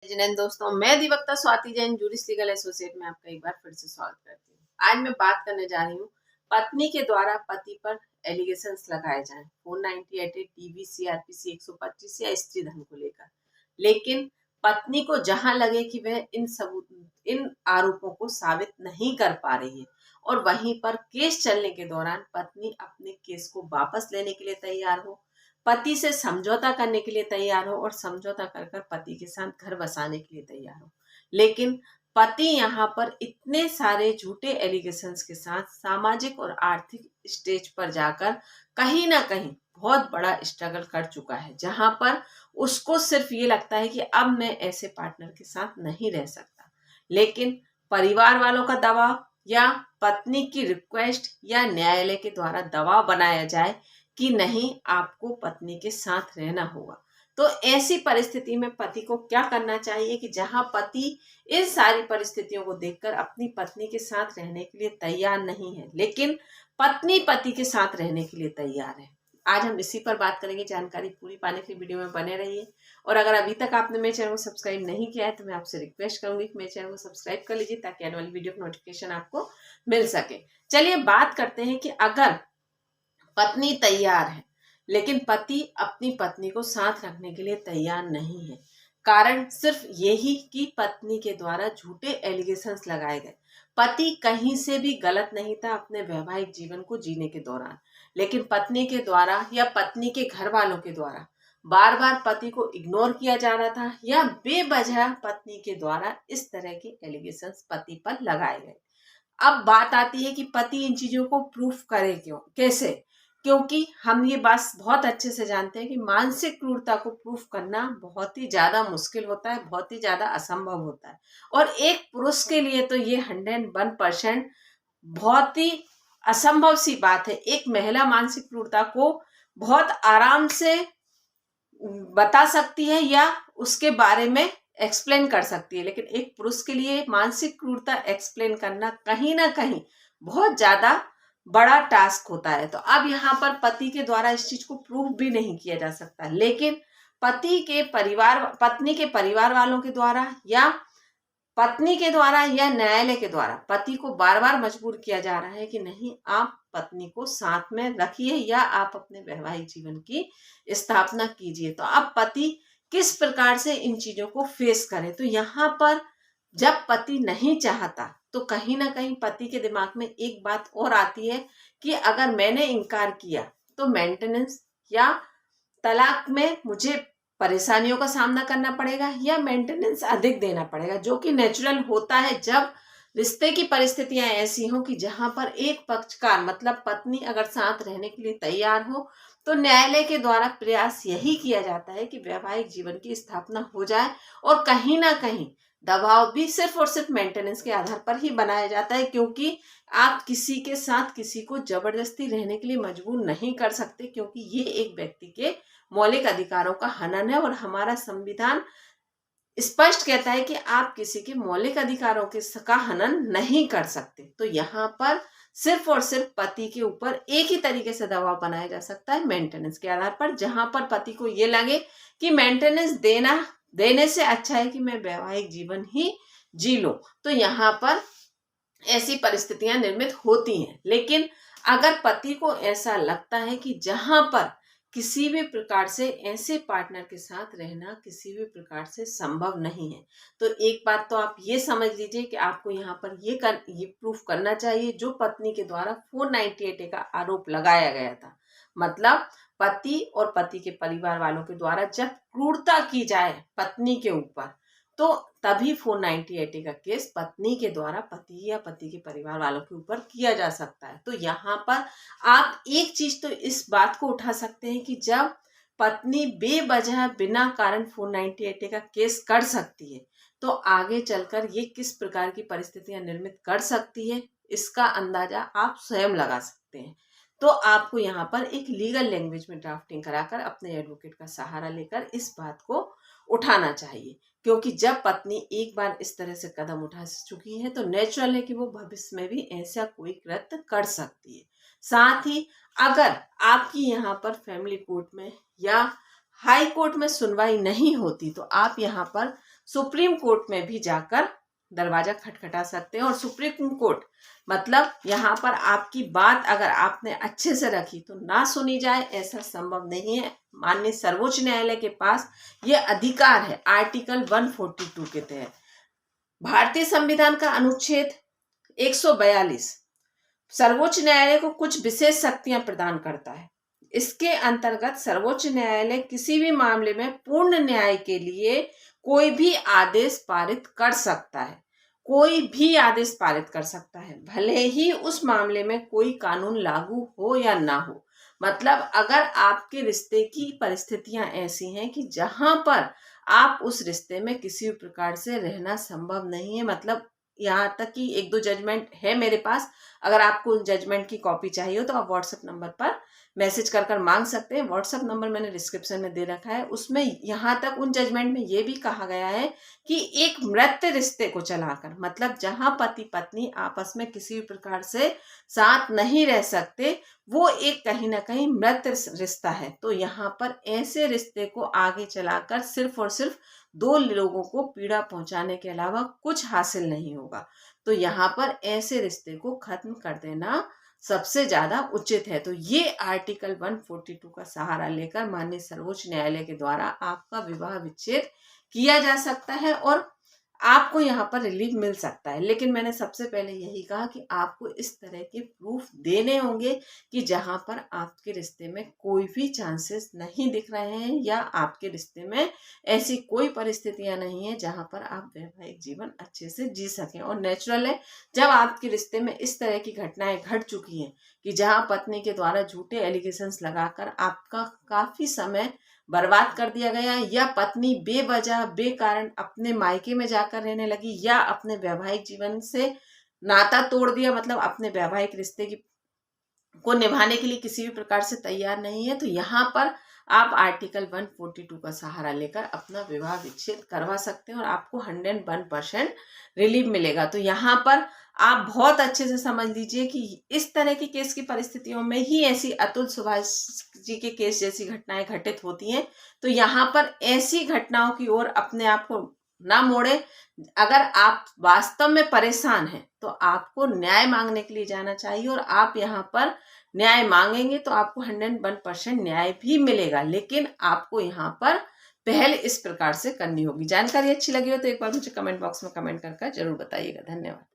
जैन दोस्तों, मैं अधिवक्ता Swati Jain juris legal associate में आपका एक बार फिर से स्वागत करती हूँ। आज मैं बात करने जा रही हूँ पत्नी के द्वारा पति पर एलिगेशंस लगाए जाएं 498 डीवी सीआरपीसी 125 या स्त्री धन को लेकर, लेकिन पत्नी को जहां लगे कि वह इन आरोपों को साबित नहीं कर पा रही है और वहीं पर केस चलने के दौरान पत्नी अपने केस को वापस लेने के लिए तैयार हो, पति से समझौता करने के लिए तैयार हो और समझौता कर कर पति के साथ घर बसाने के लिए तैयार हो, लेकिन पति यहाँ पर इतने सारे झूठे एलिगेशंस के साथ सामाजिक और आर्थिक स्टेज पर जाकर कहीं ना कहीं बहुत बड़ा स्ट्रगल कर चुका है, जहां पर उसको सिर्फ ये लगता है कि अब मैं ऐसे पार्टनर के साथ नहीं रह सकता, लेकिन परिवार वालों का दबाव या पत्नी की रिक्वेस्ट या न्यायालय के द्वारा दबाव बनाया जाए कि नहीं, आपको पत्नी के साथ रहना होगा। तो ऐसी परिस्थिति में पति को क्या करना चाहिए कि जहां पति इन सारी परिस्थितियों को देखकर अपनी पत्नी के साथ रहने के लिए तैयार नहीं है, लेकिन पत्नी पति के साथ रहने के लिए तैयार है। आज हम इसी पर बात करेंगे। जानकारी पूरी पाने के लिए वीडियो में बने रहिए और अगर अभी तक आपने मेरे चैनल को सब्सक्राइब नहीं किया है तो मैं आपसे रिक्वेस्ट करूंगी कि मेरे चैनल को सब्सक्राइब कर लीजिए ताकि आने वाली वीडियो की नोटिफिकेशन आपको मिल सके। चलिए बात करते हैं कि अगर पत्नी तैयार है लेकिन पति अपनी पत्नी को साथ रखने के लिए तैयार नहीं है, कारण सिर्फ यही कि पत्नी के द्वारा झूठे एलिगेशंस लगाए गए। पति कहीं से भी गलत नहीं था अपने वैवाहिक जीवन को जीने के दौरान, लेकिन पत्नी के द्वारा या पत्नी के घर वालों के द्वारा बार बार पति को इग्नोर किया जा रहा था या बेवजह पत्नी के द्वारा इस तरह के एलिगेशंस पति पर लगाए गए। अब बात आती है कि पति इन चीजों को प्रूफ करे क्यों, कैसे? क्योंकि हम ये बात बहुत अच्छे से जानते हैं कि मानसिक क्रूरता को प्रूफ करना बहुत ही ज्यादा मुश्किल होता है, बहुत ही ज्यादा असंभव होता है, और एक पुरुष के लिए तो ये 101% बहुत ही असंभव सी बात है। एक महिला मानसिक क्रूरता को बहुत आराम से बता सकती है या उसके बारे में एक्सप्लेन कर सकती है, लेकिन एक पुरुष के लिए मानसिक क्रूरता एक्सप्लेन करना कहीं ना कहीं बहुत ज्यादा बड़ा टास्क होता है। तो अब यहाँ पर पति के द्वारा इस चीज को प्रूफ भी नहीं किया जा सकता, लेकिन पत्नी के परिवार वालों के द्वारा या पत्नी के द्वारा या न्यायालय के द्वारा पति को बार बार मजबूर किया जा रहा है कि नहीं, आप पत्नी को साथ में रखिए या आप अपने वैवाहिक जीवन की स्थापना कीजिए। तो अब पति किस प्रकार से इन चीजों को फेस करे? तो यहाँ पर जब पति नहीं चाहता तो कहीं ना कहीं पति के दिमाग में एक बात और आती है कि अगर मैंने इनकार किया तो मेंटेनेंस या तलाक में मुझे परेशानियों का सामना करना पड़ेगा या मेंटेनेंस अधिक देना पड़ेगा, जो कि नेचुरल होता है जब रिश्ते की परिस्थितियां ऐसी हों कि जहां पर एक पक्षकार मतलब पत्नी अगर साथ रहने के लिए तैयार हो तो न्यायालय के द्वारा प्रयास यही किया जाता है कि वैवाहिक जीवन की स्थापना हो जाए, और कहीं ना कहीं दबाव भी सिर्फ और सिर्फ मेंटेनेंस के आधार पर ही बनाया जाता है, क्योंकि आप किसी के साथ किसी को जबरदस्ती रहने के लिए मजबूर नहीं कर सकते, क्योंकि ये एक व्यक्ति के मौलिक अधिकारों का हनन है और हमारा संविधान स्पष्ट कहता है कि आप किसी के मौलिक अधिकारों के का हनन नहीं कर सकते। तो यहाँ पर सिर्फ और सिर्फ पति के ऊपर एक ही तरीके से दबाव बनाया जा सकता है, मेंटेनेंस के आधार पर, जहां पर पति को ये लगे कि मेंटेनेंस देने से अच्छा है कि मैं वैवाहिक जीवन ही जी लूं। तो यहाँ पर ऐसी परिस्थितियां निर्मित होती हैं, लेकिन अगर पति को ऐसा लगता है कि जहां पर किसी भी प्रकार से ऐसे पार्टनर के साथ रहना किसी भी प्रकार से संभव नहीं है, तो एक बात तो आप ये समझ लीजिए कि आपको यहाँ पर ये प्रूफ करना चाहिए जो पत्नी के द्वारा 498 का आरोप लगाया गया था। मतलब पति और पति के परिवार वालों के द्वारा जब क्रूरता की जाए पत्नी के ऊपर तो तभी 498 का केस पत्नी के द्वारा पति या पति के परिवार वालों के ऊपर किया जा सकता है। तो यहाँ पर आप एक चीज तो इस बात को उठा सकते हैं कि जब पत्नी बेवजह बिना कारण 498 का केस कर सकती है तो आगे चलकर ये किस प्रकार की परिस्थितियां निर्मित कर सकती है, इसका अंदाजा आप स्वयं लगा सकते हैं। तो आपको यहाँ पर एक लीगल लैंग्वेज में ड्राफ्टिंग कराकर अपने एडवोकेट का सहारा लेकर इस बात को उठाना चाहिए, क्योंकि जब पत्नी एक बार इस तरह से कदम उठा चुकी है तो नेचुरल है कि वो भविष्य में भी ऐसा कोई कृत्य कर सकती है। साथ ही अगर आपकी यहाँ पर फैमिली कोर्ट में या हाई कोर्ट में सुनवाई नहीं होती तो आप यहाँ पर सुप्रीम कोर्ट में भी जाकर दरवाजा खटखटा सकते हैं। और सुप्रीम कोर्ट मतलब यहाँ पर आपकी बात अगर आपने अच्छे से रखी तो ना सुनी जाए, ऐसा संभव नहीं है। माननीय सर्वोच्च न्यायालय के पास ये अधिकार है आर्टिकल 142 के तहत। भारतीय संविधान का अनुच्छेद 142 सर्वोच्च न्यायालय को कुछ विशेष शक्तियां प्रदान करता है। इसके अंतर्गत सर्वोच्च न्यायालय किसी भी मामले में पूर्ण न्याय के लिए कोई भी आदेश पारित कर सकता है, कोई भी आदेश पारित कर सकता है, भले ही उस मामले में कोई कानून लागू हो या ना हो। मतलब अगर आपके रिश्ते की परिस्थितियां ऐसी हैं कि जहां पर आप उस रिश्ते में किसी प्रकार से रहना संभव नहीं है, मतलब यहाँ तक कि 1-2 जजमेंट है मेरे पास, अगर आपको उन जजमेंट की कॉपी चाहिए हो तो आप व्हाट्सएप नंबर पर मैसेज कर मांग सकते हैं। व्हाट्सएप नंबर मैंने डिस्क्रिप्शन में दे रखा है। उसमें यहाँ तक उन जजमेंट में ये भी कहा गया है कि एक मृत रिश्ते को चलाकर, मतलब जहाँ पति पत्नी आपस में किसी भी प्रकार से साथ नहीं रह सकते, वो एक कहीं ना कहीं मृत रिश्ता है। तो यहाँ पर ऐसे रिश्ते को आगे चलाकर सिर्फ और सिर्फ 2 लोगों को पीड़ा पहुंचाने के अलावा कुछ हासिल नहीं होगा। तो यहाँ पर ऐसे रिश्ते को खत्म कर देना सबसे ज्यादा उचित है। तो ये आर्टिकल 142 का सहारा लेकर माननीय सर्वोच्च न्यायालय के द्वारा आपका विवाह विच्छेद किया जा सकता है और आपको यहाँ पर रिलीफ मिल सकता है। लेकिन मैंने सबसे पहले यही कहा कि आपको इस तरह के प्रूफ देने होंगे कि जहां पर आपके रिश्ते में कोई भी चांसेस नहीं दिख रहे हैं या आपके रिश्ते में ऐसी कोई परिस्थितियां नहीं है जहां पर आप वैवाहिक जीवन अच्छे से जी सकें। और नेचुरल है जब आपके रिश्ते में इस तरह की घटनाएं घट चुकी हैं कि जहां पत्नी के द्वारा झूठे एलिगेशंस लगाकर आपका काफी समय बर्बाद कर दिया गया, या पत्नी बेवजह बेकारण अपने मायके में जाकर रहने लगी, या अपने वैवाहिक जीवन से नाता तोड़ दिया, मतलब अपने वैवाहिक रिश्ते की को निभाने के लिए किसी भी प्रकार से तैयार नहीं है, तो यहाँ पर आप आर्टिकल 142 का सहारा लेकर अपना विवाह विच्छेद करवा सकते हैं और आपको 101% रिलीफ मिलेगा। तो यहाँ पर आप बहुत अच्छे से समझ लीजिए कि इस तरह की केस की परिस्थितियों में ही ऐसी अतुल सुभाष जी के केस जैसी घटनाएं घटित होती हैं। तो यहाँ पर ऐसी घटनाओं की ओर अपने आप को ना मोड़े। अगर आप वास्तव में परेशान हैं तो आपको न्याय मांगने के लिए जाना चाहिए और आप यहाँ पर न्याय मांगेंगे तो आपको 101% न्याय भी मिलेगा। लेकिन आपको यहाँ पर पहल इस प्रकार से करनी होगी। जानकारी अच्छी लगी हो तो एक बार मुझे कमेंट बॉक्स में कमेंट कर जरूर बताइएगा। धन्यवाद।